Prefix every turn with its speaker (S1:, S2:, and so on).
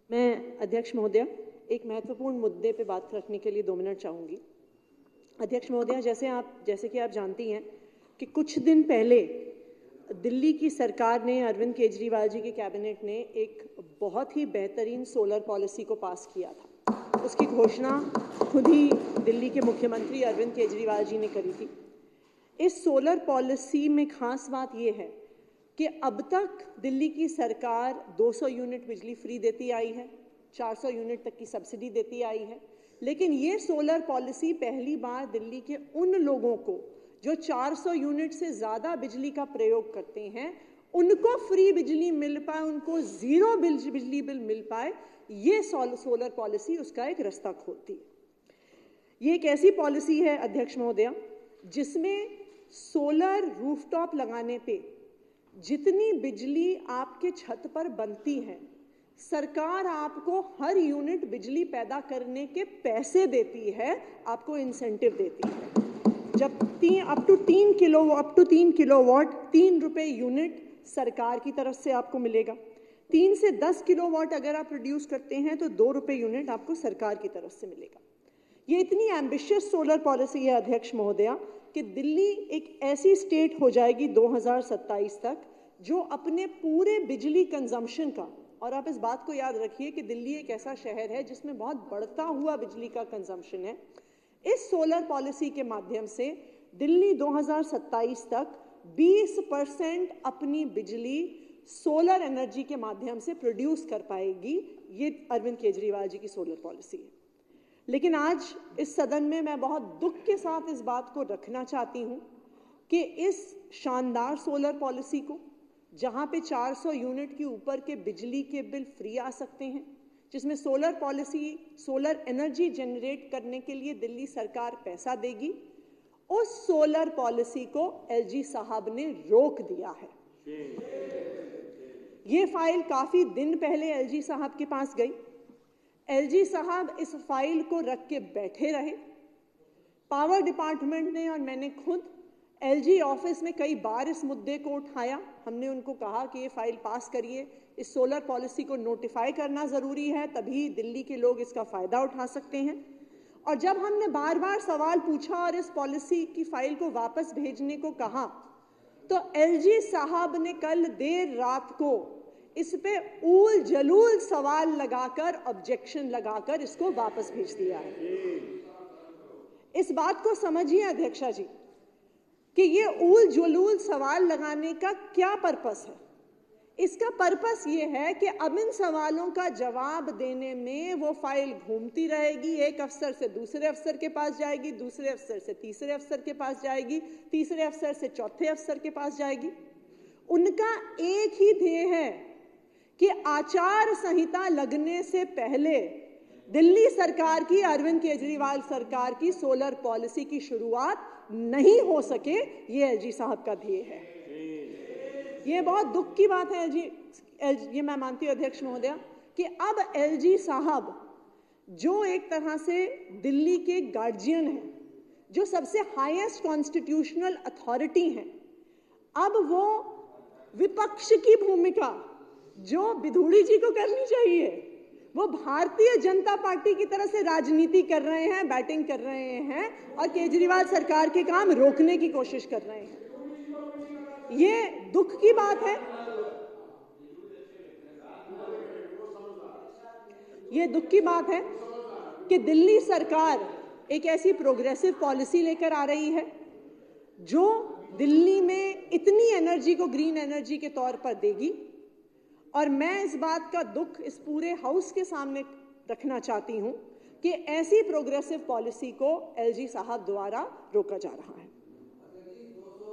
S1: मैं अध्यक्ष महोदय एक महत्वपूर्ण मुद्दे पे बात रखने के लिए 2 मिनट चाहूँगी। अध्यक्ष महोदय, जैसे कि आप जानती हैं कि कुछ दिन पहले दिल्ली की सरकार ने, अरविंद केजरीवाल जी के कैबिनेट ने एक बहुत ही बेहतरीन सोलर पॉलिसी को पास किया था। उसकी घोषणा खुद ही दिल्ली के मुख्यमंत्री अरविंद केजरीवाल जी ने करी थी। इस सोलर पॉलिसी में खास बात यह है कि अब तक दिल्ली की सरकार 200 यूनिट बिजली फ्री देती आई है, 400 यूनिट तक की सब्सिडी देती आई है, लेकिन ये सोलर पॉलिसी पहली बार दिल्ली के उन लोगों को जो 400 यूनिट से ज़्यादा बिजली का प्रयोग करते हैं उनको फ्री बिजली मिल पाए, उनको ज़ीरो बिजली बिल मिल पाए, ये सोलर पॉलिसी उसका एक रास्ता खोलती है। ये एक ऐसी पॉलिसी है अध्यक्ष महोदय जिसमें सोलर रूफटॉप लगाने पे जितनी बिजली आपके छत पर बनती है, सरकार आपको हर यूनिट बिजली पैदा करने के पैसे देती है, आपको इंसेंटिव देती है। जब अप टू 3 किलोवाट 3 रुपये यूनिट सरकार की तरफ से आपको मिलेगा। 3 से 10 किलोवाट अगर आप प्रोड्यूस करते हैं तो 2 रुपये यूनिट आपको सरकार की तरफ से मिलेगा। ये इतनी एम्बिशियस सोलर पॉलिसी है अध्यक्ष महोदया कि दिल्ली एक ऐसी स्टेट हो जाएगी 2027 तक जो अपने पूरे बिजली कंजम्पशन का, और आप इस बात को याद रखिए कि दिल्ली एक ऐसा शहर है जिसमें बहुत बढ़ता हुआ बिजली का कंजम्पशन है। इस सोलर पॉलिसी के माध्यम से दिल्ली 2027 तक 20% अपनी बिजली सोलर एनर्जी के माध्यम से प्रोड्यूस कर पाएगी। ये अरविंद केजरीवाल जी की सोलर पॉलिसी है। लेकिन आज इस सदन में मैं बहुत दुख के साथ इस बात को रखना चाहती हूँ कि इस शानदार सोलर पॉलिसी को, जहाँ पे 400 यूनिट के ऊपर के बिजली के बिल फ्री आ सकते हैं, जिसमें सोलर एनर्जी जनरेट करने के लिए दिल्ली सरकार पैसा देगी, उस सोलर पॉलिसी को एलजी साहब ने रोक दिया है। ये फाइल काफी दिन पहले एलजी साहब के पास गई। एलजी साहब इस फाइल को रख के बैठे रहे। पावर डिपार्टमेंट ने और मैंने खुद एलजी ऑफिस में कई बार इस मुद्दे को उठाया। हमने उनको कहा कि ये फाइल पास करिए, इस सोलर पॉलिसी को नोटिफाई करना ज़रूरी है, तभी दिल्ली के लोग इसका फ़ायदा उठा सकते हैं। और जब हमने बार बार सवाल पूछा और इस पॉलिसी की फाइल को वापस भेजने को कहा, तो एलजी साहब ने कल देर रात को इस पे ऊल जलूल सवाल लगाकर, ऑब्जेक्शन लगाकर इसको वापस भेज दिया है। इस बात को समझिए अध्यक्षा जी कि ये ऊल जलूल सवाल लगाने का क्या पर्पस है। इसका पर्पस ये है कि अब इन सवालों का जवाब देने में वो फाइल घूमती रहेगी, एक अफसर से दूसरे अफसर के पास जाएगी, दूसरे अफसर से तीसरे अफसर के पास जाएगी, तीसरे अफसर से चौथे अफसर के पास जाएगी। उनका एक ही ध्येय है कि आचार संहिता लगने से पहले दिल्ली सरकार की, अरविंद केजरीवाल सरकार की सोलर पॉलिसी की शुरुआत नहीं हो सके, ये एलजी साहब का ध्येय है। ये बहुत दुख की बात है ये मैं मानती हूँ अध्यक्ष महोदया कि अब एलजी साहब जो एक तरह से दिल्ली के गार्जियन हैं, जो सबसे हाईएस्ट कॉन्स्टिट्यूशनल अथॉरिटी हैं, अब वो विपक्ष की भूमिका जो बिधूड़ी जी को करनी चाहिए, वो भारतीय जनता पार्टी की तरह से राजनीति कर रहे हैं, बैटिंग कर रहे हैं और केजरीवाल सरकार के काम रोकने की कोशिश कर रहे हैं। ये दुख की बात है। ये दुख की बात है कि दिल्ली सरकार एक ऐसी प्रोग्रेसिव पॉलिसी लेकर आ रही है जो दिल्ली में इतनी एनर्जी को ग्रीन एनर्जी के तौर पर देगी। और मैं इस बात का दुख इस पूरे हाउस के सामने रखना चाहती हूं कि ऐसी प्रोग्रेसिव पॉलिसी को एलजी साहब द्वारा रोका जा रहा है।